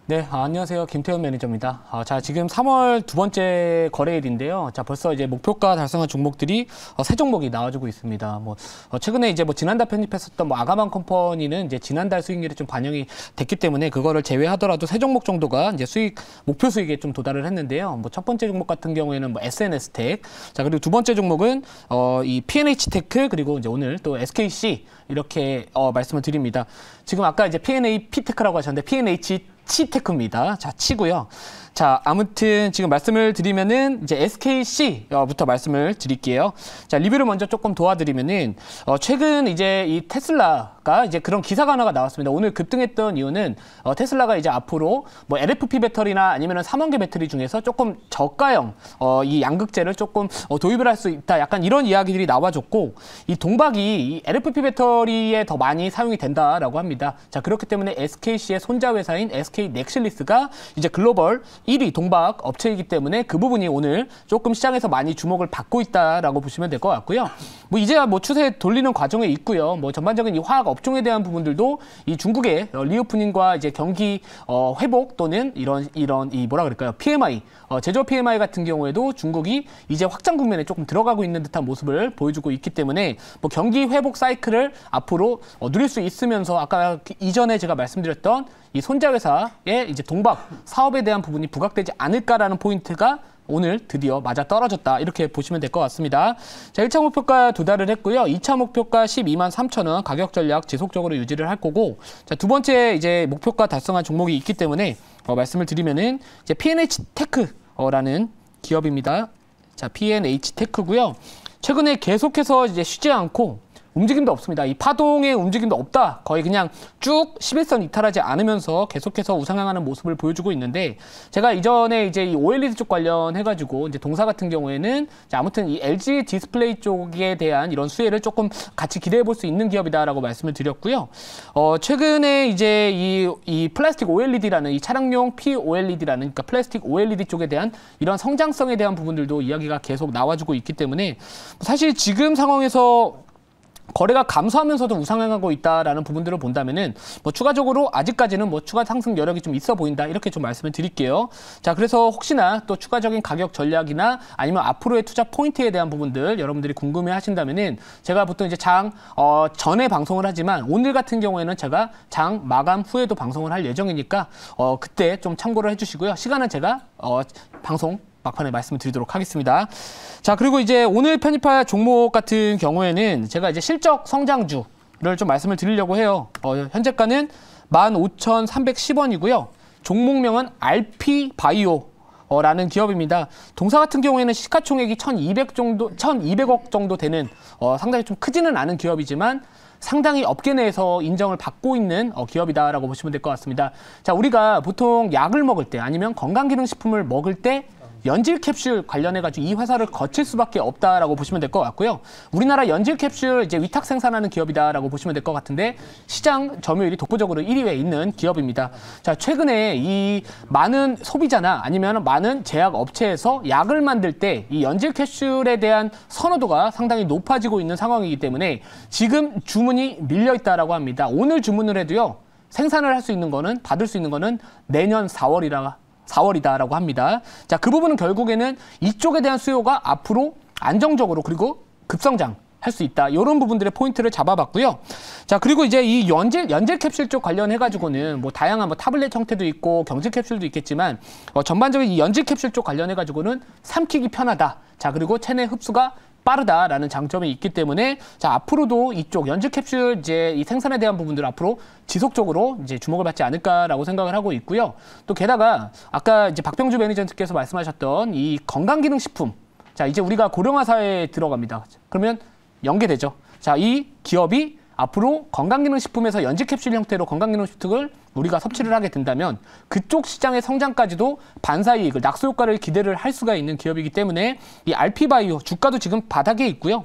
네, 안녕하세요. 김태훈 매니저입니다. 자, 지금 3월 두 번째 거래일인데요. 자, 벌써 이제 목표가 달성한 종목들이 세 종목이 나와주고 있습니다. 최근에 이제 지난달 편입했었던 아가만 컴퍼니는 이제 지난달 수익률이 좀 반영이 됐기 때문에 그거를 제외하더라도 세 종목 정도가 이제 목표 수익에 좀 도달을 했는데요. 첫 번째 종목 같은 경우에는 SNS텍. 자, 그리고 두 번째 종목은 이 P&H테크, 그리고 이제 오늘 또 SKC 이렇게 말씀을 드립니다. 지금 아까 이제 P&H테크라고 하셨는데 치테크입니다. 자, 치고요. 자, 아무튼 지금 말씀을 드리면은 이제 SKC부터 말씀을 드릴게요. 자, 리뷰를 먼저 조금 도와드리면은 최근 이제 이 테슬라가 이제 그런 기사가 하나가 나왔습니다. 오늘 급등했던 이유는 테슬라가 이제 앞으로 LFP 배터리나 아니면은 삼원계 배터리 중에서 조금 저가형 이 양극재를 조금 도입을 할 수 있다. 약간 이런 이야기들이 나와줬고, 이 동박이 이 LFP 배터리에 더 많이 사용이 된다라고 합니다. 자, 그렇기 때문에 SKC의 손자 회사인 SK 넥슬리스가 이제 글로벌 1위 동박 업체이기 때문에 그 부분이 오늘 조금 시장에서 많이 주목을 받고 있다라고 보시면 될 것 같고요. 이제야 추세 돌리는 과정에 있고요. 전반적인 이 화학 업종에 대한 부분들도 이 중국의 리오프닝과 이제 경기 회복 또는 이런 이 뭐라 그럴까요? PMI 제조업 PMI 같은 경우에도 중국이 이제 확장 국면에 조금 들어가고 있는 듯한 모습을 보여주고 있기 때문에 경기 회복 사이클을 앞으로 누릴 수 있으면서 아까 이전에 제가 말씀드렸던 이 손자 회사의 이제 동박 사업에 대한 부분이 부각되지 않을까라는 포인트가 오늘 드디어 맞아 떨어졌다. 이렇게 보시면 될 것 같습니다. 자, 1차 목표가 도달을 했고요. 2차 목표가 12만 3천 원 가격 전략 지속적으로 유지를 할 거고, 자, 두 번째 이제 목표가 달성한 종목이 있기 때문에 말씀을 드리면은 이제 P&H테크라는 기업입니다. 자, P&H테크고요. 최근에 계속해서 이제 쉬지 않고 움직임도 없습니다. 이 파동의 움직임도 없다. 거의 그냥 쭉 11선 이탈하지 않으면서 계속해서 우상향하는 모습을 보여주고 있는데, 제가 이전에 이제 이 OLED 쪽 관련해가지고 이제 동사 같은 경우에는 아무튼 이 LG 디스플레이 쪽에 대한 이런 수혜를 조금 같이 기대해 볼 수 있는 기업이다라고 말씀을 드렸고요. 최근에 이제 이 플라스틱 OLED라는 이 차량용 POLED라는 그러니까 플라스틱 OLED 쪽에 대한 이런 성장성에 대한 부분들도 이야기가 계속 나와주고 있기 때문에 사실 지금 상황에서 거래가 감소하면서도 우상향하고 있다라는 부분들을 본다면은 추가적으로 아직까지는 추가 상승 여력이 좀 있어 보인다, 이렇게 좀 말씀을 드릴게요. 자, 그래서 혹시나 또 추가적인 가격 전략이나 아니면 앞으로의 투자 포인트에 대한 부분들 여러분들이 궁금해 하신다면은 제가 보통 이제 장 전에 방송을 하지만 오늘 같은 경우에는 제가 장 마감 후에도 방송을 할 예정이니까 그때 좀 참고를 해주시고요. 시간은 제가 방송 막판에 말씀을 드리도록 하겠습니다. 자, 그리고 이제 오늘 편입할 종목 같은 경우에는 제가 이제 실적 성장주를 좀 말씀을 드리려고 해요. 현재가는 15,310원이고요. 종목명은 RP바이오라는 기업입니다. 동사 같은 경우에는 시가총액이 1,200억 정도 되는 상당히 좀 크지는 않은 기업이지만 상당히 업계 내에서 인정을 받고 있는 기업이다라고 보시면 될 것 같습니다. 자, 우리가 보통 약을 먹을 때 아니면 건강기능식품을 먹을 때 연질 캡슐 관련해가지고 이 회사를 거칠 수밖에 없다라고 보시면 될 것 같고요. 우리나라 연질 캡슐 이제 위탁 생산하는 기업이다라고 보시면 될 것 같은데 시장 점유율이 독보적으로 1위에 있는 기업입니다. 자, 최근에 이 많은 소비자나 아니면 많은 제약 업체에서 약을 만들 때 이 연질 캡슐에 대한 선호도가 상당히 높아지고 있는 상황이기 때문에 지금 주문이 밀려 있다라고 합니다. 오늘 주문을 해도요, 생산을 할 수 있는 거는 받을 수 있는 거는 내년 4월이다라고 합니다. 자, 그 부분은 결국에는 이쪽에 대한 수요가 앞으로 안정적으로 그리고 급성장 할 수 있다. 이런 부분들의 포인트를 잡아봤고요. 자, 그리고 이제 이 연질 캡슐 쪽 관련해가지고는 다양한 타블렛 형태도 있고 경질 캡슐도 있겠지만 전반적인 이 연질 캡슐 쪽 관련해가지고는 삼키기 편하다. 자, 그리고 체내 흡수가 빠르다라는 장점이 있기 때문에 자, 앞으로도 이쪽 연질 캡슐 이제 이 생산에 대한 부분들 앞으로 지속적으로 이제 주목을 받지 않을까라고 생각을 하고 있고요. 또 게다가 아까 이제 박병주 매니저님께서 말씀하셨던 이 건강기능식품, 자, 이제 우리가 고령화 사회에 들어갑니다. 그러면 연계되죠. 자, 이 기업이 앞으로 건강기능식품에서 연질 캡슐 형태로 건강기능식품을 우리가 섭취를 하게 된다면 그쪽 시장의 성장까지도 반사이익을, 낙수효과를 기대를 할 수가 있는 기업이기 때문에 이 RP바이오 주가도 지금 바닥에 있고요.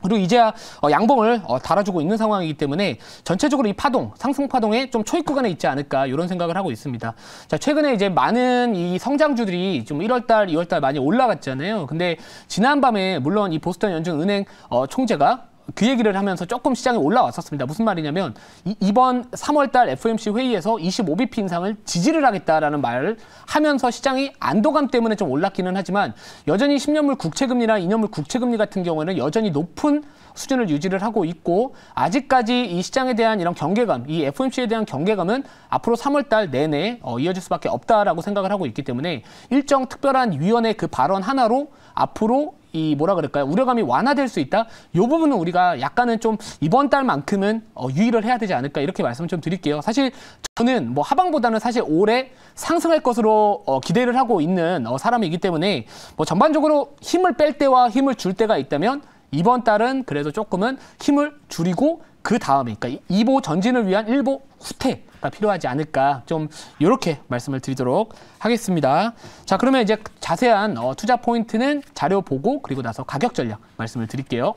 그리고 이제야 양봉을 달아주고 있는 상황이기 때문에 전체적으로 이 파동, 상승 파동에 좀 초입 구간에 있지 않을까 이런 생각을 하고 있습니다. 자, 최근에 이제 많은 이 성장주들이 좀 1월달, 2월달 많이 올라갔잖아요. 근데 지난밤에 물론 이 보스턴 연준 은행 총재가 그 얘기를 하면서 조금 시장이 올라왔었습니다. 무슨 말이냐면 이번 3월 달 FOMC 회의에서 25bp 인상을 지지를 하겠다라는 말을 하면서 시장이 안도감 때문에 좀 올랐기는 하지만 여전히 10년물 국채금리나 2년물 국채금리 같은 경우에는 여전히 높은 수준을 유지를 하고 있고 아직까지 이 시장에 대한 이런 경계감, 이 FOMC에 대한 경계감은 앞으로 3월 달 내내 이어질 수밖에 없다라고 생각을 하고 있기 때문에 일정 특별한 위원회 그 발언 하나로 앞으로 이 뭐라 그럴까요? 우려감이 완화될 수 있다. 이 부분은 우리가 약간은 좀 이번 달만큼은 유의를 해야 되지 않을까 이렇게 말씀 좀 드릴게요. 사실 저는 뭐 하방보다는 사실 올해 상승할 것으로 기대를 하고 있는 사람이기 때문에 뭐 전반적으로 힘을 뺄 때와 힘을 줄 때가 있다면 이번 달은 그래도 조금은 힘을 줄이고 그 다음에 그러니까 2보 전진을 위한 1보 후퇴가 필요하지 않을까 좀 이렇게 말씀을 드리도록 하겠습니다. 자, 그러면 이제 자세한 투자 포인트는 자료 보고 그리고 나서 가격 전략 말씀을 드릴게요.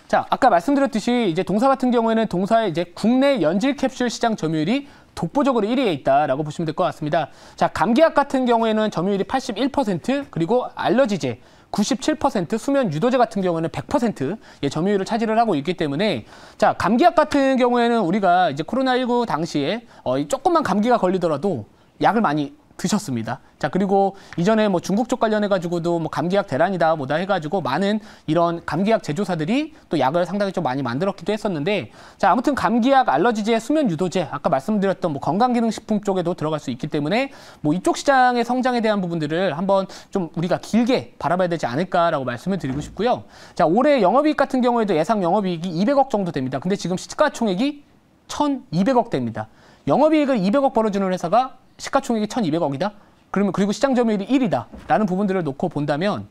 자, 아까 말씀드렸듯이 이제 동사 같은 경우에는 동사의 이제 국내 연질 캡슐 시장 점유율이 독보적으로 1위에 있다라고 보시면 될 것 같습니다. 자, 감기약 같은 경우에는 점유율이 81%, 그리고 알러지제 97%, 수면 유도제 같은 경우에는 100% 점유율을 차지를 하고 있기 때문에 자, 감기약 같은 경우에는 우리가 이제 코로나19 당시에 조금만 감기가 걸리더라도 약을 많이 드셨습니다. 자, 그리고 이전에 뭐 중국 쪽 관련해가지고도 뭐 감기약 대란이다 뭐다 해가지고 많은 이런 감기약 제조사들이 또 약을 상당히 좀 많이 만들었기도 했었는데 자, 아무튼 감기약, 알러지제, 수면 유도제 아까 말씀드렸던 뭐 건강기능식품 쪽에도 들어갈 수 있기 때문에 뭐 이쪽 시장의 성장에 대한 부분들을 한번 좀 우리가 길게 바라봐야 되지 않을까라고 말씀을 드리고 싶고요. 자, 올해 영업이익 같은 경우에도 예상 영업이익이 200억 정도 됩니다. 근데 지금 시가총액이 1,200억 됩니다. 영업이익을 200억 벌어주는 회사가 시가총액이 1,200억이다? 그러면 그리고 시장 점유율이 1이다 라는 부분들을 놓고 본다면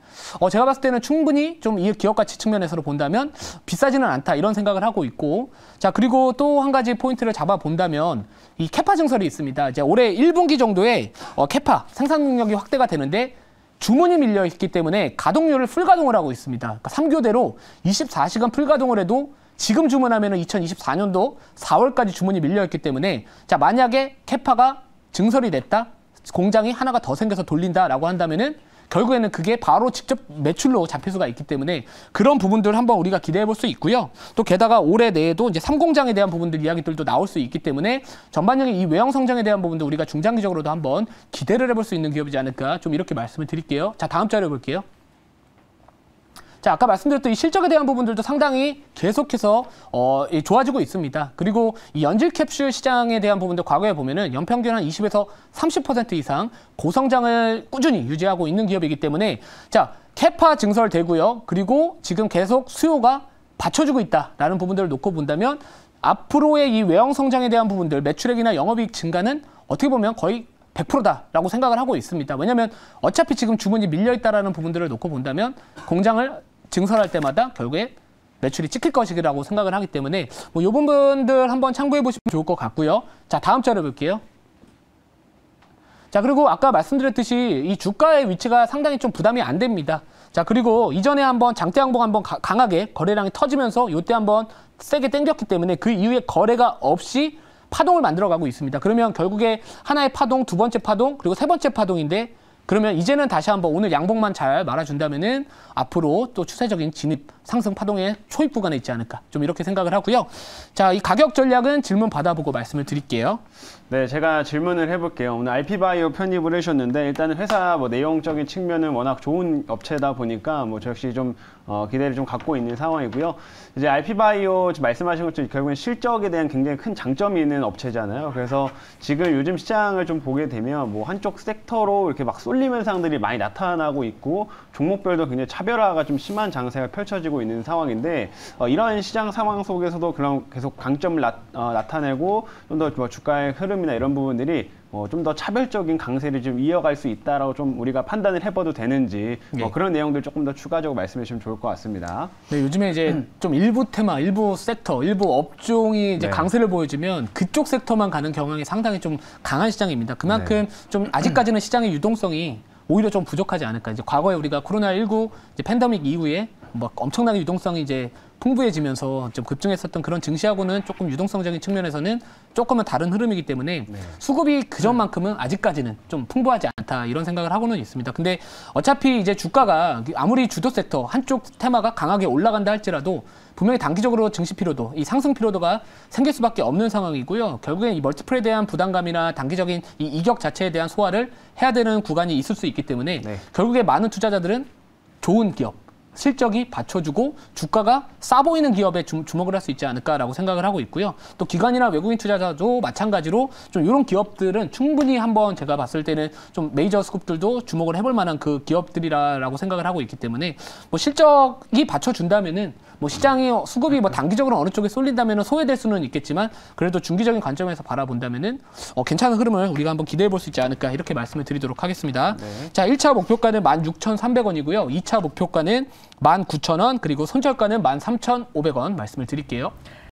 제가 봤을 때는 충분히 좀 이 기업 가치 측면에서 본다면 비싸지는 않다 이런 생각을 하고 있고 자, 그리고 또 한 가지 포인트를 잡아 본다면 이 캐파 증설이 있습니다. 이제 올해 1분기 정도에 캐파 생산 능력이 확대가 되는데 주문이 밀려 있기 때문에 가동률을 풀가동을 하고 있습니다. 그러니까 3교대로 24시간 풀가동을 해도 지금 주문하면 2024년도 4월까지 주문이 밀려있기 때문에 자, 만약에 캐파가 증설이 됐다, 공장이 하나가 더 생겨서 돌린다라고 한다면은 결국에는 그게 바로 직접 매출로 잡힐 수가 있기 때문에 그런 부분들 한번 우리가 기대해 볼 수 있고요. 또 게다가 올해 내에도 이제 3공장에 대한 부분들 이야기들도 나올 수 있기 때문에 전반적인 이 외형 성장에 대한 부분도 우리가 중장기적으로도 한번 기대를 해볼 수 있는 기업이지 않을까 좀 이렇게 말씀을 드릴게요. 자, 다음 자료 볼게요. 자, 아까 말씀드렸던 이 실적에 대한 부분들도 상당히 계속해서 좋아지고 있습니다. 그리고 이 연질 캡슐 시장에 대한 부분도 과거에 보면은 연평균 한 20에서 30% 이상 고성장을 꾸준히 유지하고 있는 기업이기 때문에 자, 캐파 증설되고요. 그리고 지금 계속 수요가 받쳐주고 있다라는 부분들을 놓고 본다면 앞으로의 이 외형 성장에 대한 부분들, 매출액이나 영업이익 증가는 어떻게 보면 거의 100%다라고 생각을 하고 있습니다. 왜냐하면 어차피 지금 주문이 밀려있다라는 부분들을 놓고 본다면 공장을 증설할 때마다 결국에 매출이 찍힐 것이라고 생각을 하기 때문에 뭐 이 부분들 한번 참고해 보시면 좋을 것 같고요. 자, 다음 자료 볼게요. 자, 그리고 아까 말씀드렸듯이 이 주가의 위치가 상당히 좀 부담이 안 됩니다. 자, 그리고 이전에 한번 장대 항복 한번 강하게 거래량이 터지면서 이때 한번 세게 땡겼기 때문에 그 이후에 거래가 없이 파동을 만들어가고 있습니다. 그러면 결국에 하나의 파동, 두 번째 파동, 그리고 세 번째 파동인데 그러면 이제는 다시 한번 오늘 양봉만 잘 말아준다면은 앞으로 또 추세적인 진입 상승 파동의 초입 구간에 있지 않을까 좀 이렇게 생각을 하고요. 자, 이 가격 전략은 질문 받아보고 말씀을 드릴게요. 네, 제가 질문을 해볼게요. 오늘 RP바이오 편입을 해주셨는데 일단은 회사 뭐 내용적인 측면은 워낙 좋은 업체다 보니까 뭐 저 역시 좀 기대를 좀 갖고 있는 상황이고요. 이제 RP바이오 말씀하신 것처럼 결국엔 실적에 대한 굉장히 큰 장점이 있는 업체잖아요. 그래서 지금 요즘 시장을 좀 보게 되면 뭐 한쪽 섹터로 이렇게 막 쏠림 현상들이 많이 나타나고 있고 종목별도 굉장히 차별화가 좀 심한 장세가 펼쳐지고 있는 상황인데 이런 시장 상황 속에서도 그런 계속 강점을 나타내고 좀 더 뭐 주가의 흐름이나 이런 부분들이 좀 더 차별적인 강세를 좀 이어갈 수 있다라고 좀 우리가 판단을 해봐도 되는지 그런 내용들 조금 더 추가적으로 말씀해 주시면 좋을 것 같습니다. 네, 요즘에 이제 좀 일부 테마, 일부 섹터, 일부 업종이 이제 강세를 보여주면 그쪽 섹터만 가는 경향이 상당히 좀 강한 시장입니다. 그만큼 좀 아직까지는 시장의 유동성이 오히려 좀 부족하지 않을까. 이제 과거에 우리가 코로나19 이제 팬데믹 이후에 뭐 엄청나게 유동성이 이제 풍부해지면서 좀 급증했었던 그런 증시하고는 조금 유동성적인 측면에서는 조금은 다른 흐름이기 때문에 수급이 그전만큼은 아직까지는 좀 풍부하지 않다 이런 생각을 하고는 있습니다. 근데 어차피 이제 주가가 아무리 주도 섹터 한쪽 테마가 강하게 올라간다 할지라도 분명히 단기적으로 증시 피로도, 이 상승 피로도가 생길 수밖에 없는 상황이고요. 결국엔 이 멀티플에 대한 부담감이나 단기적인 이 이격 자체에 대한 소화를 해야 되는 구간이 있을 수 있기 때문에 결국에 많은 투자자들은 좋은 기업, 실적이 받쳐주고 주가가 싸 보이는 기업에 주목을 할 수 있지 않을까라고 생각을 하고 있고요. 또 기관이나 외국인 투자자도 마찬가지로 좀 이런 기업들은 충분히 한번 제가 봤을 때는 좀 메이저 스쿱들도 주목을 해볼 만한 그 기업들이라고 생각을 하고 있기 때문에 뭐 실적이 받쳐준다면은 뭐 시장이 수급이 뭐 단기적으로 어느 쪽에 쏠린다면은 소외될 수는 있겠지만 그래도 중기적인 관점에서 바라본다면은 괜찮은 흐름을 우리가 한번 기대해 볼 수 있지 않을까 이렇게 말씀을 드리도록 하겠습니다. 자, 1차 목표가는 16,300원이고요. 2차 목표가는 19,000원, 그리고 손절가는 13,500원 말씀을 드릴게요.